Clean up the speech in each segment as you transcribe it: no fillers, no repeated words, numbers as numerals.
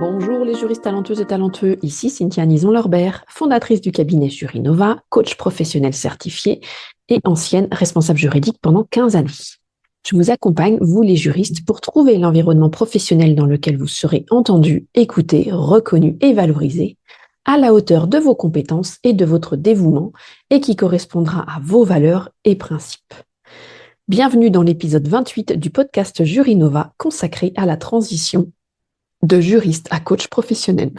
Bonjour les juristes talentueuses et talentueux, ici Cynthia Nison-Lorbert, fondatrice du cabinet Jurinova, coach professionnel certifié et ancienne responsable juridique pendant 15 années. Je vous accompagne, vous les juristes, pour trouver l'environnement professionnel dans lequel vous serez entendu, écouté, reconnu et valorisé, à la hauteur de vos compétences et de votre dévouement, et qui correspondra à vos valeurs et principes. Bienvenue dans l'épisode 28 du podcast Jurinova consacré à la transition de juriste à coach professionnel.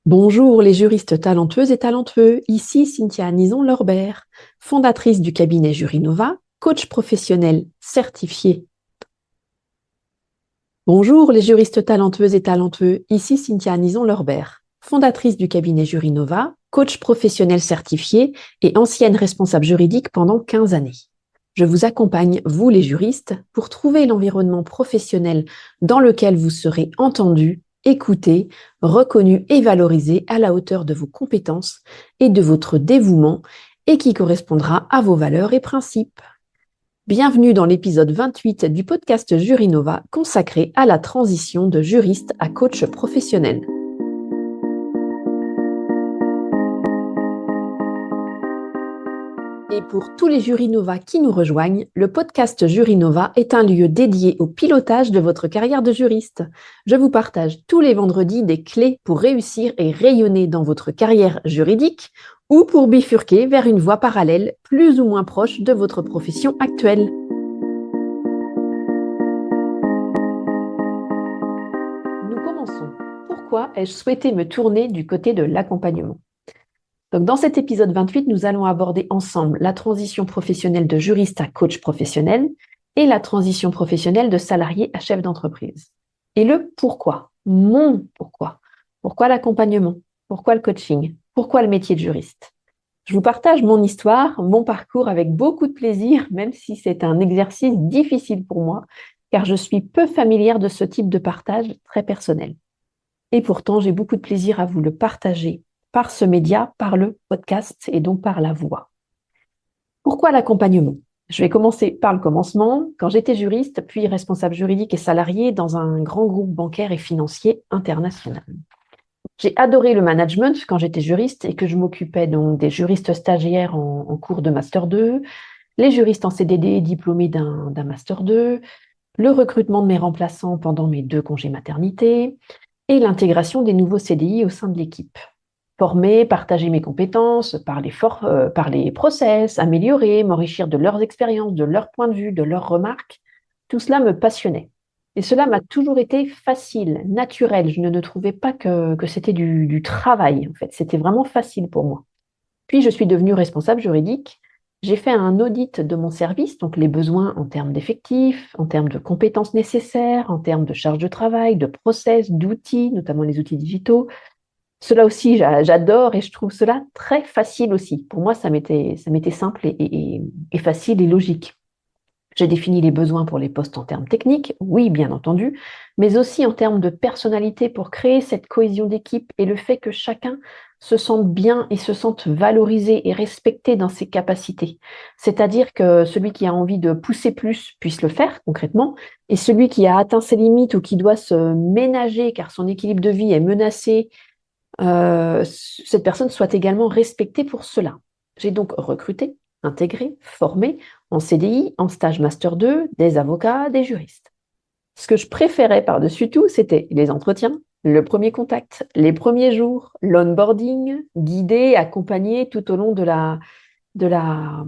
Bonjour les juristes talentueuses et talentueux, ici Cynthia Nison-Lorbert, fondatrice du cabinet Jurinova, coach professionnel certifié. Bonjour les juristes talentueuses et talentueux, ici Cynthia Nison-Lorbert, fondatrice du cabinet Jurinova, coach professionnel certifié et ancienne responsable juridique pendant 15 années. Je vous accompagne, vous les juristes, pour trouver l'environnement professionnel dans lequel vous serez entendu, écouté, reconnu et valorisé à la hauteur de vos compétences et de votre dévouement et qui correspondra à vos valeurs et principes. Bienvenue dans l'épisode 28 du podcast Jurinova consacré à la transition de juriste à coach professionnel. Et pour tous les Jurinova qui nous rejoignent, le podcast Jurinova est un lieu dédié au pilotage de votre carrière de juriste. Je vous partage tous les vendredis des clés pour réussir et rayonner dans votre carrière juridique ou pour bifurquer vers une voie parallèle plus ou moins proche de votre profession actuelle. Nous commençons. Pourquoi ai-je souhaité me tourner du côté de l'accompagnement ? Donc, dans cet épisode 28, nous allons aborder ensemble la transition professionnelle de juriste à coach professionnel et la transition professionnelle de salarié à chef d'entreprise. Et le pourquoi, mon pourquoi. Pourquoi l'accompagnement? Pourquoi le coaching? Pourquoi le métier de juriste? Je vous partage mon histoire, mon parcours avec beaucoup de plaisir, même si c'est un exercice difficile pour moi, car je suis peu familière de ce type de partage très personnel. Et pourtant, j'ai beaucoup de plaisir à vous le partager par ce média, par le podcast et donc par la voix. Pourquoi l'accompagnement? Je vais commencer par le commencement. Quand j'étais juriste, puis responsable juridique et salarié dans un grand groupe bancaire et financier international. J'ai adoré le management quand j'étais juriste et que je m'occupais donc des juristes stagiaires en cours de Master 2, les juristes en CDD diplômés d'un Master 2, le recrutement de mes remplaçants pendant mes 2 congés maternité et l'intégration des nouveaux CDI au sein de l'équipe. Former, partager mes compétences, parler process, améliorer, m'enrichir de leurs expériences, de leurs points de vue, de leurs remarques, tout cela me passionnait. Et cela m'a toujours été facile, naturel. Je ne trouvais pas que c'était du travail, en fait. C'était vraiment facile pour moi. Puis, je suis devenue responsable juridique. J'ai fait un audit de mon service, donc les besoins en termes d'effectifs, en termes de compétences nécessaires, en termes de charge de travail, de process, d'outils, notamment les outils digitaux. Cela aussi, j'adore et je trouve cela très facile aussi. Pour moi, ça m'était simple et facile et logique. J'ai défini les besoins pour les postes en termes techniques, oui, bien entendu, mais aussi en termes de personnalité pour créer cette cohésion d'équipe et le fait que chacun se sente bien et se sente valorisé et respecté dans ses capacités. C'est-à-dire que celui qui a envie de pousser plus puisse le faire concrètement, et celui qui a atteint ses limites ou qui doit se ménager car son équilibre de vie est menacé, cette personne soit également respectée pour cela. J'ai donc recruté, intégré, formé en CDI, en stage Master 2, des avocats, des juristes. Ce que je préférais par-dessus tout, c'était les entretiens, le premier contact, les premiers jours, l'onboarding, guider, accompagner tout au long de la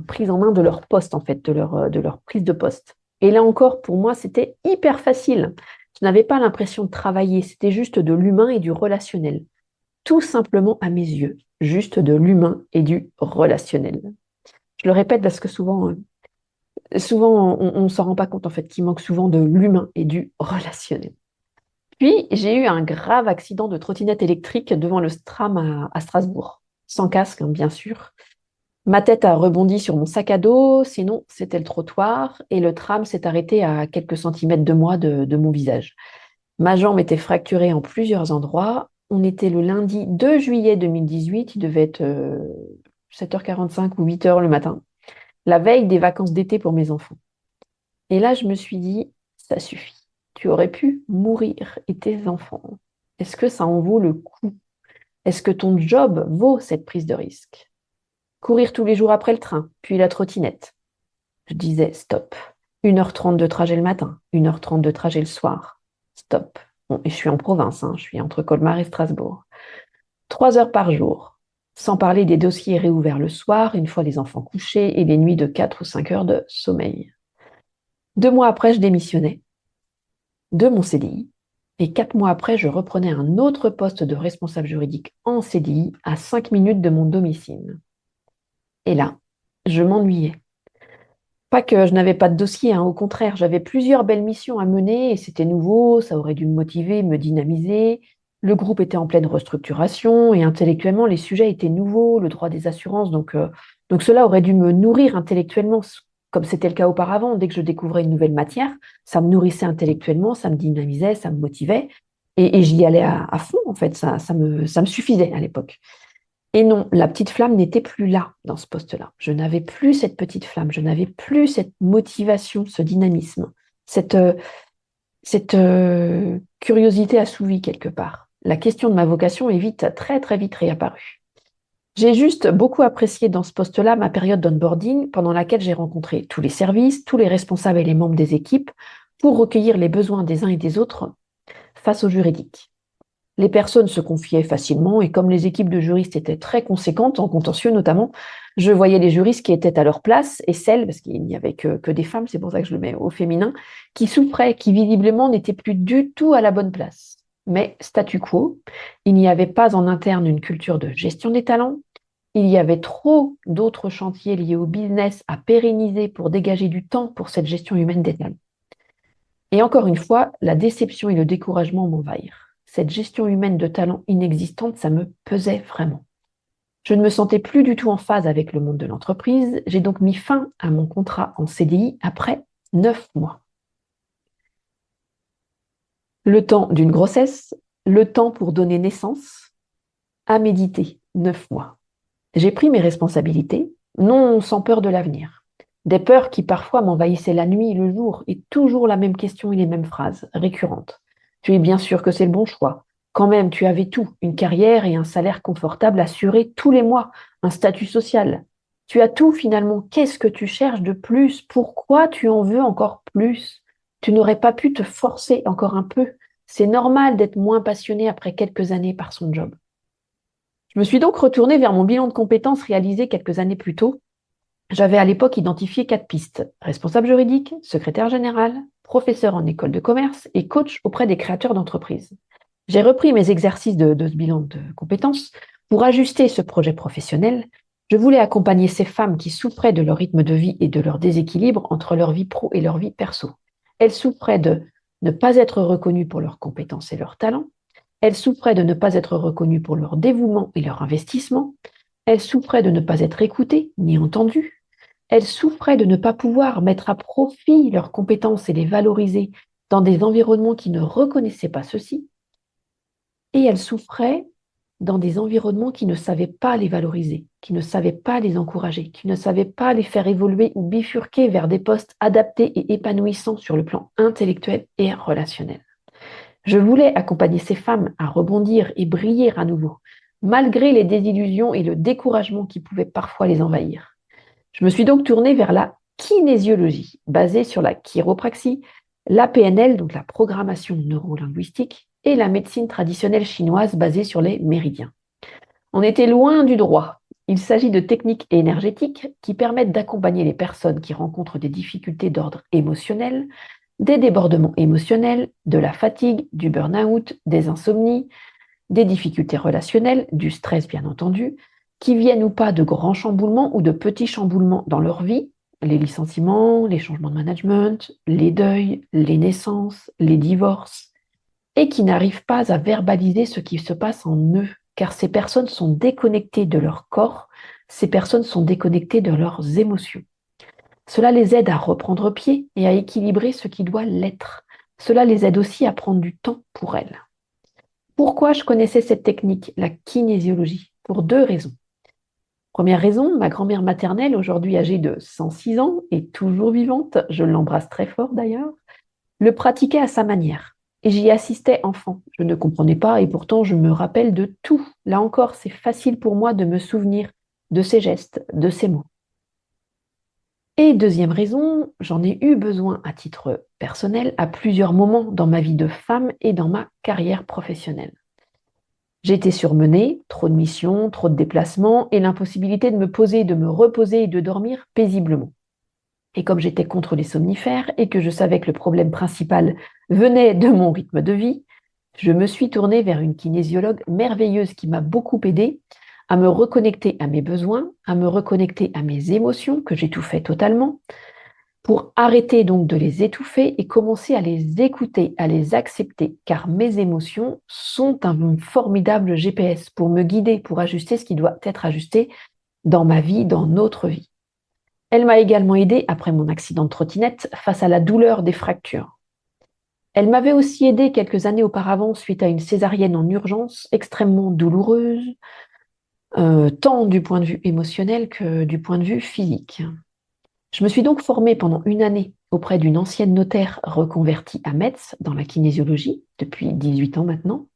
prise en main de leur poste, en fait, de leur prise de poste. Et là encore, pour moi, c'était hyper facile. Je n'avais pas l'impression de travailler, c'était juste de l'humain et du relationnel. Tout simplement à mes yeux, juste de l'humain et du relationnel. Je le répète parce que souvent on ne s'en rend pas compte en fait qu'il manque souvent de l'humain et du relationnel. Puis, j'ai eu un grave accident de trottinette électrique devant le Stram à Strasbourg, sans casque, hein, bien sûr. Ma tête a rebondi sur mon sac à dos, sinon c'était le trottoir, et le tram s'est arrêté à quelques centimètres de moi, de mon visage. Ma jambe était fracturée en plusieurs endroits. On était le lundi 2 juillet 2018, il devait être 7h45 ou 8h le matin, la veille des vacances d'été pour mes enfants. Et là, je me suis dit, ça suffit. tu aurais pu mourir et tes enfants. Est-ce que ça en vaut le coup? Est-ce que ton job vaut cette prise de risque? Courir tous les jours après le train, puis la trottinette. Je disais stop. 1h30 de trajet le matin, 1h30 de trajet le soir. Stop. Bon, et je suis en province, je suis entre Colmar et Strasbourg. 3 heures par jour, sans parler des dossiers réouverts le soir, une fois les enfants couchés, et les nuits de 4 ou 5 heures de sommeil. 2 mois après, je démissionnais de mon CDI. Et 4 mois après, je reprenais un autre poste de responsable juridique en CDI à 5 minutes de mon domicile. Et là, je m'ennuyais. Pas que je n'avais pas de dossier, au contraire, j'avais plusieurs belles missions à mener et c'était nouveau, ça aurait dû me motiver, me dynamiser. Le groupe était en pleine restructuration et intellectuellement, les sujets étaient nouveaux, le droit des assurances, donc cela aurait dû me nourrir intellectuellement, comme c'était le cas auparavant. Dès que je découvrais une nouvelle matière, ça me nourrissait intellectuellement, ça me dynamisait, ça me motivait et j'y allais à fond, en fait, ça me suffisait à l'époque. Et non, la petite flamme n'était plus là dans ce poste-là. Je n'avais plus cette petite flamme, je n'avais plus cette motivation, ce dynamisme, cette curiosité assouvie quelque part. La question de ma vocation est vite, très très vite réapparue. J'ai juste beaucoup apprécié dans ce poste-là ma période d'onboarding pendant laquelle j'ai rencontré tous les services, tous les responsables et les membres des équipes pour recueillir les besoins des uns et des autres face au juridique. Les personnes se confiaient facilement et comme les équipes de juristes étaient très conséquentes, en contentieux notamment, je voyais les juristes qui étaient à leur place et celles, parce qu'il n'y avait que des femmes, c'est pour ça que je le mets au féminin, qui souffraient, qui visiblement n'étaient plus du tout à la bonne place. Mais statu quo, il n'y avait pas en interne une culture de gestion des talents, il y avait trop d'autres chantiers liés au business à pérenniser pour dégager du temps pour cette gestion humaine des talents. Et encore une fois, la déception et le découragement m'envahirent. Cette gestion humaine de talent inexistante, ça me pesait vraiment. Je ne me sentais plus du tout en phase avec le monde de l'entreprise. J'ai donc mis fin à mon contrat en CDI après 9 mois. Le temps d'une grossesse, le temps pour donner naissance, à méditer 9 mois. J'ai pris mes responsabilités, non sans peur de l'avenir. Des peurs qui parfois m'envahissaient la nuit et le jour, et toujours la même question et les mêmes phrases, récurrentes. Tu es bien sûr que c'est le bon choix. Quand même, tu avais tout, une carrière et un salaire confortable assuré tous les mois, un statut social. Tu as tout finalement. Qu'est-ce que tu cherches de plus? Pourquoi tu en veux encore plus? Tu n'aurais pas pu te forcer encore un peu. C'est normal d'être moins passionné après quelques années par son job. Je me suis donc retournée vers mon bilan de compétences réalisé quelques années plus tôt. J'avais à l'époque identifié 4 pistes: responsable juridique, secrétaire général, professeur en école de commerce et coach auprès des créateurs d'entreprises. J'ai repris mes exercices de ce bilan de compétences pour ajuster ce projet professionnel. Je voulais accompagner ces femmes qui souffraient de leur rythme de vie et de leur déséquilibre entre leur vie pro et leur vie perso. Elles souffraient de ne pas être reconnues pour leurs compétences et leurs talents. Elles souffraient de ne pas être reconnues pour leur dévouement et leur investissement. Elles souffraient de ne pas être écoutées ni entendues. Elles souffraient de ne pas pouvoir mettre à profit leurs compétences et les valoriser dans des environnements qui ne reconnaissaient pas ceci. Et elles souffraient dans des environnements qui ne savaient pas les valoriser, qui ne savaient pas les encourager, qui ne savaient pas les faire évoluer ou bifurquer vers des postes adaptés et épanouissants sur le plan intellectuel et relationnel. Je voulais accompagner ces femmes à rebondir et briller à nouveau, malgré les désillusions et le découragement qui pouvaient parfois les envahir. Je me suis donc tournée vers la kinésiologie, basée sur la chiropraxie, la PNL, donc la programmation neurolinguistique, et la médecine traditionnelle chinoise basée sur les méridiens. On était loin du droit. Il s'agit de techniques énergétiques qui permettent d'accompagner les personnes qui rencontrent des difficultés d'ordre émotionnel, des débordements émotionnels, de la fatigue, du burn-out, des insomnies, des difficultés relationnelles, du stress bien entendu, qui viennent ou pas de grands chamboulements ou de petits chamboulements dans leur vie, les licenciements, les changements de management, les deuils, les naissances, les divorces, et qui n'arrivent pas à verbaliser ce qui se passe en eux, car ces personnes sont déconnectées de leur corps, ces personnes sont déconnectées de leurs émotions. Cela les aide à reprendre pied et à équilibrer ce qui doit l'être. Cela les aide aussi à prendre du temps pour elles. Pourquoi je connaissais cette technique, la kinésiologie? Pour 2 raisons. Première raison, ma grand-mère maternelle, aujourd'hui âgée de 106 ans et toujours vivante, je l'embrasse très fort d'ailleurs, le pratiquait à sa manière. Et j'y assistais enfant. Je ne comprenais pas et pourtant je me rappelle de tout. Là encore, c'est facile pour moi de me souvenir de ses gestes, de ses mots. Et deuxième raison, j'en ai eu besoin à titre personnel à plusieurs moments dans ma vie de femme et dans ma carrière professionnelle. J'étais surmenée, trop de missions, trop de déplacements et l'impossibilité de me poser, de me reposer et de dormir paisiblement. Et comme j'étais contre les somnifères et que je savais que le problème principal venait de mon rythme de vie, je me suis tournée vers une kinésiologue merveilleuse qui m'a beaucoup aidée à me reconnecter à mes besoins, à me reconnecter à mes émotions que j'étouffais totalement, pour arrêter donc de les étouffer et commencer à les écouter, à les accepter, car mes émotions sont un formidable GPS pour me guider, pour ajuster ce qui doit être ajusté dans ma vie, dans notre vie. Elle m'a également aidée après mon accident de trottinette face à la douleur des fractures. Elle m'avait aussi aidée quelques années auparavant suite à une césarienne en urgence extrêmement douloureuse, tant du point de vue émotionnel que du point de vue physique. Je me suis donc formée pendant une année auprès d'une ancienne notaire reconvertie à Metz dans la kinésiologie, depuis 18 ans maintenant,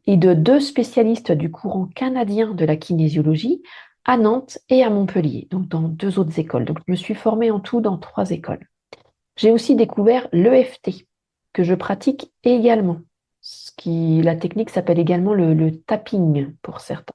et de 2 spécialistes du courant canadien de la kinésiologie à Nantes et à Montpellier, donc dans 2 autres écoles. Donc je me suis formée en tout dans 3 écoles. J'ai aussi découvert l'EFT, que je pratique également. La technique s'appelle également le tapping pour certains.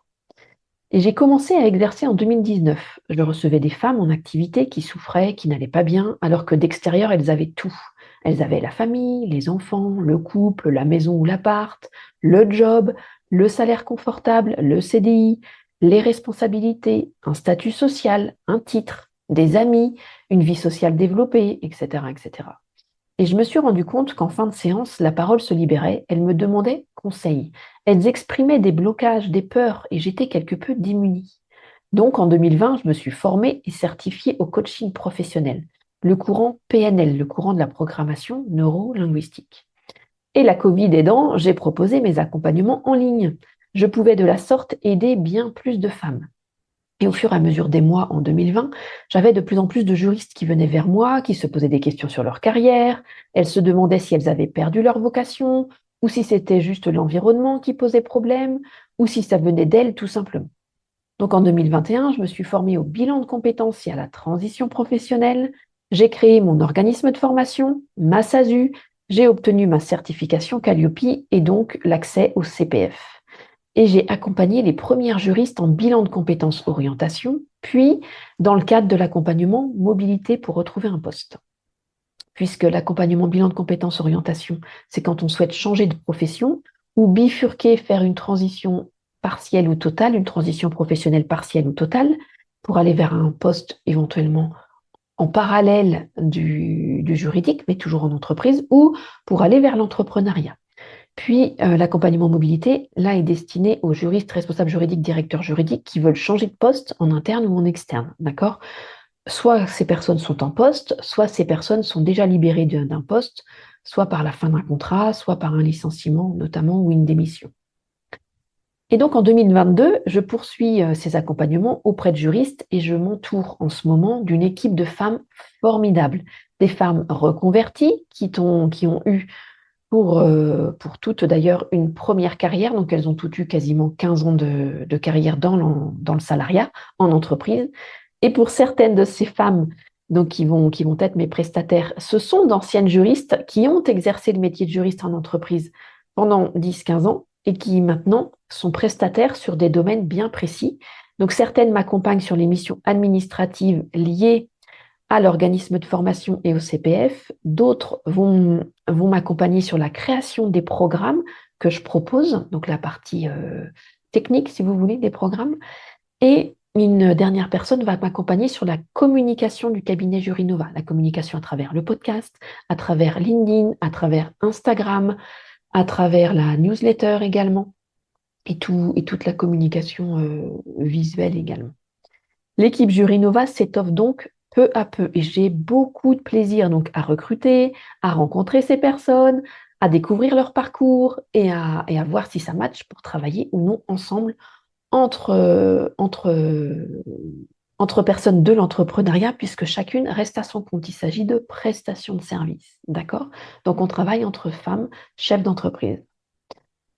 Et j'ai commencé à exercer en 2019. Je recevais des femmes en activité qui souffraient, qui n'allaient pas bien, alors que d'extérieur, elles avaient tout. Elles avaient la famille, les enfants, le couple, la maison ou l'appart, le job, le salaire confortable, le CDI, les responsabilités, un statut social, un titre, des amis, une vie sociale développée, etc., etc. Et je me suis rendu compte qu'en fin de séance, la parole se libérait, elles me demandaient conseil. Elles exprimaient des blocages, des peurs, et j'étais quelque peu démunie. Donc en 2020, je me suis formée et certifiée au coaching professionnel, le courant PNL, le courant de la programmation neuro-linguistique. Et la Covid aidant, j'ai proposé mes accompagnements en ligne. Je pouvais de la sorte aider bien plus de femmes. Et au fur et à mesure des mois en 2020, j'avais de plus en plus de juristes qui venaient vers moi, qui se posaient des questions sur leur carrière. Elles se demandaient si elles avaient perdu leur vocation, ou si c'était juste l'environnement qui posait problème, ou si ça venait d'elles tout simplement. Donc en 2021, je me suis formée au bilan de compétences et à la transition professionnelle. J'ai créé mon organisme de formation, ma SASU. J'ai obtenu ma certification Calliope et donc l'accès au CPF. Et j'ai accompagné les premières juristes en bilan de compétences orientation, puis dans le cadre de l'accompagnement mobilité pour retrouver un poste. Puisque l'accompagnement bilan de compétences orientation, c'est quand on souhaite changer de profession ou bifurquer, faire une transition partielle ou totale, une transition professionnelle partielle ou totale, pour aller vers un poste éventuellement en parallèle du juridique, mais toujours en entreprise, ou pour aller vers l'entrepreneuriat. Puis, l'accompagnement mobilité, là, est destiné aux juristes, responsables juridiques, directeurs juridiques qui veulent changer de poste en interne ou en externe, d'accord? Soit ces personnes sont en poste, soit ces personnes sont déjà libérées d'un poste, soit par la fin d'un contrat, soit par un licenciement notamment ou une démission. Et donc en 2022, je poursuis ces accompagnements auprès de juristes et je m'entoure en ce moment d'une équipe de femmes formidables, des femmes reconverties qui ont eu pour toutes d'ailleurs une première carrière, donc elles ont toutes eu quasiment 15 ans de carrière dans le salariat, en entreprise. Et pour certaines de ces femmes donc, qui vont être mes prestataires, ce sont d'anciennes juristes qui ont exercé le métier de juriste en entreprise pendant 10-15 ans et qui maintenant sont prestataires sur des domaines bien précis. Donc certaines m'accompagnent sur les missions administratives liées à l'organisme de formation et au CPF. D'autres vont m'accompagner sur la création des programmes que je propose, donc la partie technique, si vous voulez, des programmes. Et une dernière personne va m'accompagner sur la communication du cabinet Jurinova, la communication à travers le podcast, à travers LinkedIn, à travers Instagram, à travers la newsletter également, et toute la communication visuelle également. L'équipe Jurinova s'étoffe donc peu à peu et j'ai beaucoup de plaisir donc à recruter, à rencontrer ces personnes, à découvrir leur parcours et à voir si ça match pour travailler ou non ensemble entre entre personnes de l'entrepreneuriat, puisque chacune reste à son compte. Il s'agit de prestations de services, d'accord? Donc, on travaille entre femmes, chefs d'entreprise.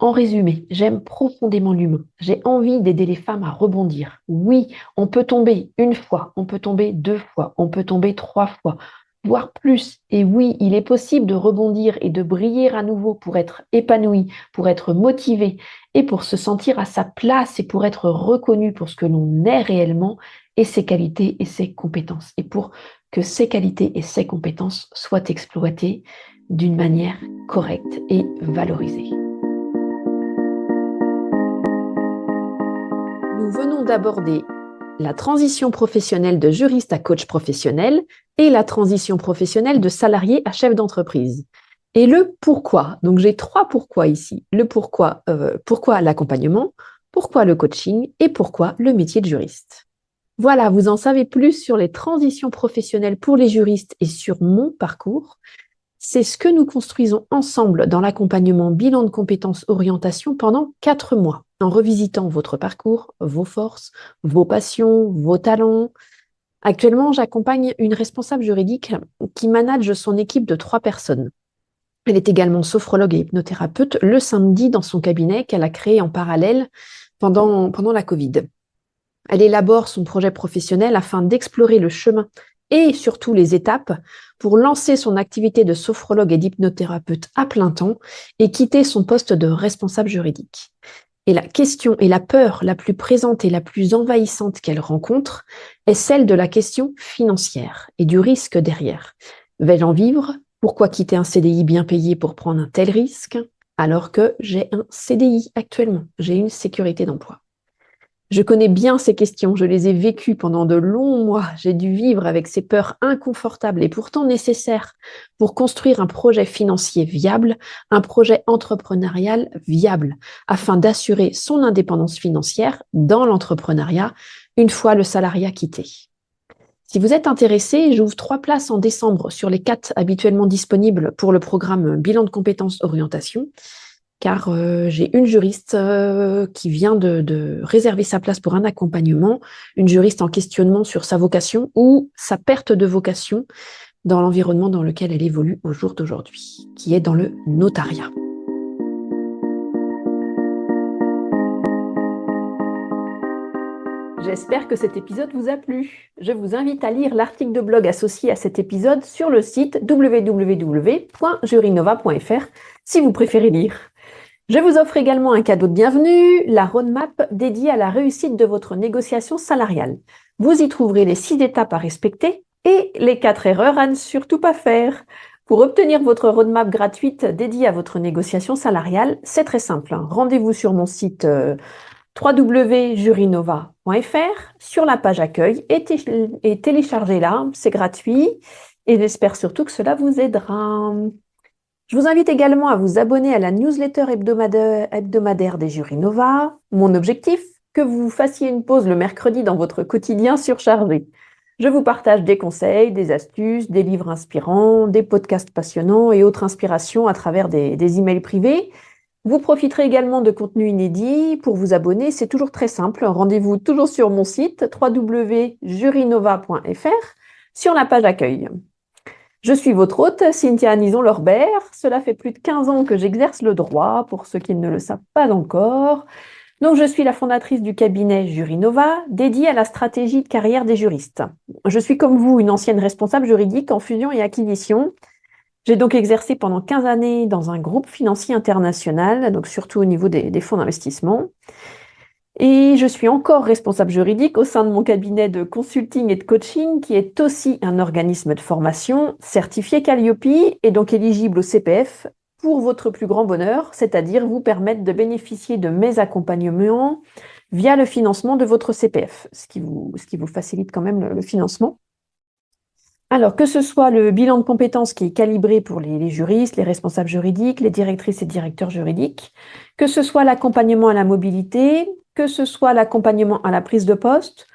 En résumé, j'aime profondément l'humain. J'ai envie d'aider les femmes à rebondir. Oui, on peut tomber une fois, on peut tomber deux fois, on peut tomber trois fois, voire plus. Et oui, il est possible de rebondir et de briller à nouveau pour être épanoui, pour être motivé et pour se sentir à sa place et pour être reconnu pour ce que l'on est réellement et ses qualités et ses compétences. Et pour que ces qualités et ces compétences soient exploitées d'une manière correcte et valorisée. Nous venons d'aborder la transition professionnelle de juriste à coach professionnel et la transition professionnelle de salarié à chef d'entreprise. Et le pourquoi. Donc j'ai 3 pourquoi ici. Le pourquoi, pourquoi l'accompagnement, pourquoi le coaching et pourquoi le métier de juriste. Voilà, vous en savez plus sur les transitions professionnelles pour les juristes et sur mon parcours. C'est ce que nous construisons ensemble dans l'accompagnement bilan de compétences orientation pendant 4 mois, en revisitant votre parcours, vos forces, vos passions, vos talents. Actuellement, j'accompagne une responsable juridique qui manage son équipe de 3 personnes. Elle est également sophrologue et hypnothérapeute le samedi dans son cabinet qu'elle a créé en parallèle pendant la Covid. Elle élabore son projet professionnel afin d'explorer le chemin et surtout les étapes pour lancer son activité de sophrologue et d'hypnothérapeute à plein temps et quitter son poste de responsable juridique. Et la question et la peur la plus présente et la plus envahissante qu'elle rencontre est celle de la question financière et du risque derrière. Vais-je en vivre? Pourquoi quitter un CDI bien payé pour prendre un tel risque alors que j'ai un CDI actuellement? J'ai une sécurité d'emploi. Je connais bien ces questions, je les ai vécues pendant de longs mois. J'ai dû vivre avec ces peurs inconfortables et pourtant nécessaires pour construire un projet financier viable, un projet entrepreneurial viable, afin d'assurer son indépendance financière dans l'entrepreneuriat une fois le salariat quitté. Si vous êtes intéressé, j'ouvre 3 places en décembre sur les 4 habituellement disponibles pour le programme Bilan de compétences orientation. Car j'ai une juriste qui vient de réserver sa place pour un accompagnement, une juriste en questionnement sur sa vocation ou sa perte de vocation dans l'environnement dans lequel elle évolue au jour d'aujourd'hui, qui est dans le notariat. J'espère que cet épisode vous a plu. Je vous invite à lire l'article de blog associé à cet épisode sur le site www.jurinova.fr si vous préférez lire. Je vous offre également un cadeau de bienvenue, la roadmap dédiée à la réussite de votre négociation salariale. Vous y trouverez les 6 étapes à respecter et les 4 erreurs à ne surtout pas faire. Pour obtenir votre roadmap gratuite dédiée à votre négociation salariale, c'est très simple. Rendez-vous sur mon site www.jurinova.fr sur la page accueil et téléchargez-la, c'est gratuit et j'espère surtout que cela vous aidera. Je vous invite également à vous abonner à la newsletter hebdomadaire des Jurinova. Mon objectif, que vous fassiez une pause le mercredi dans votre quotidien surchargé. Je vous partage des conseils, des astuces, des livres inspirants, des podcasts passionnants et autres inspirations à travers des emails privés. Vous profiterez également de contenus inédits. Pour vous abonner, c'est toujours très simple. Rendez-vous toujours sur mon site www.jurinova.fr sur la page accueil. Je suis votre hôte, Cynthia Nison-Lorbert. Cela fait plus de 15 ans que j'exerce le droit, pour ceux qui ne le savent pas encore. Donc, je suis la fondatrice du cabinet Jurinova, dédié à la stratégie de carrière des juristes. Je suis comme vous une ancienne responsable juridique en fusion et acquisition. J'ai donc exercé pendant 15 années dans un groupe financier international, donc surtout au niveau des fonds d'investissement. Et je suis encore responsable juridique au sein de mon cabinet de consulting et de coaching, qui est aussi un organisme de formation certifié Calliope et donc éligible au CPF pour votre plus grand bonheur, c'est-à-dire vous permettre de bénéficier de mes accompagnements via le financement de votre CPF, ce qui vous facilite quand même le financement. Alors, que ce soit le bilan de compétences qui est calibré pour les juristes, les responsables juridiques, les directrices et directeurs juridiques, que ce soit l'accompagnement à la mobilité, que ce soit l'accompagnement à la prise de poste,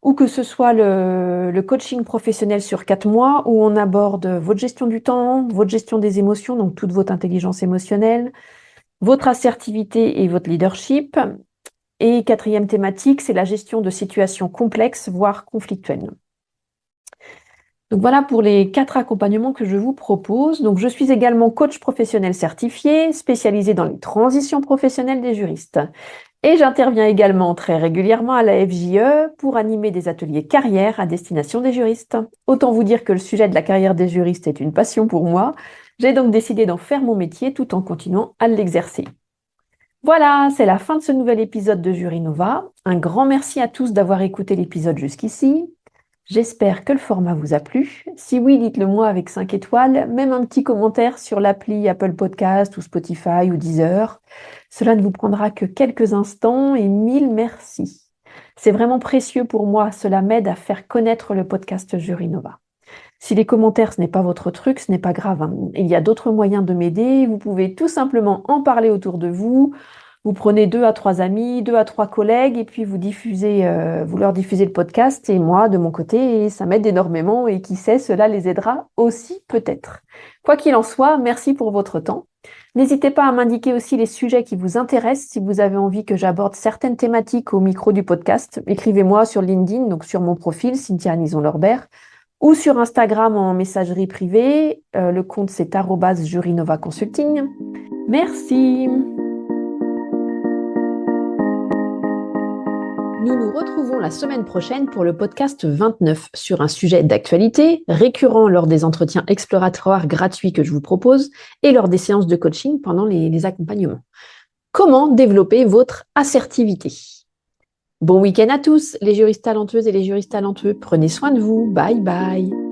ou que ce soit le coaching professionnel sur 4 mois où on aborde votre gestion du temps, votre gestion des émotions, donc toute votre intelligence émotionnelle, votre assertivité et votre leadership, Et quatrième thématique, c'est la gestion de situations complexes, voire conflictuelles. Donc voilà pour les 4 accompagnements que je vous propose. Donc je suis également coach professionnel certifié, spécialisé dans les transitions professionnelles des juristes. Et j'interviens également très régulièrement à la FJE pour animer des ateliers carrière à destination des juristes. Autant vous dire que le sujet de la carrière des juristes est une passion pour moi. J'ai donc décidé d'en faire mon métier tout en continuant à l'exercer. Voilà, c'est la fin de ce nouvel épisode de Jury Nova. Un grand merci à tous d'avoir écouté l'épisode jusqu'ici. J'espère que le format vous a plu. Si oui, dites-le moi avec 5 étoiles, même un petit commentaire sur l'appli Apple Podcast ou Spotify ou Deezer. Cela ne vous prendra que quelques instants et 1000 merci. C'est vraiment précieux pour moi, cela m'aide à faire connaître le podcast Jury Nova. Si les commentaires, ce n'est pas votre truc, ce n'est pas grave, hein. Il y a d'autres moyens de m'aider. Vous pouvez tout simplement en parler autour de vous. Vous prenez 2 à 3 amis, 2 à 3 collègues et puis vous leur diffusez le podcast et moi, de mon côté, ça m'aide énormément et qui sait, cela les aidera aussi peut-être. Quoi qu'il en soit, merci pour votre temps. N'hésitez pas à m'indiquer aussi les sujets qui vous intéressent. Si vous avez envie que j'aborde certaines thématiques au micro du podcast, écrivez-moi sur LinkedIn, donc sur mon profil, Cynthia Anison-Lorbert, ou sur Instagram en messagerie privée. Le compte, c'est @jurynovaconsulting. Merci. Nous nous retrouvons la semaine prochaine pour le podcast 29 sur un sujet d'actualité récurrent lors des entretiens exploratoires gratuits que je vous propose et lors des séances de coaching pendant les accompagnements. Comment développer votre assertivité? Bon week-end à tous, les juristes talentueuses et les juristes talentueux. Prenez soin de vous. Bye bye.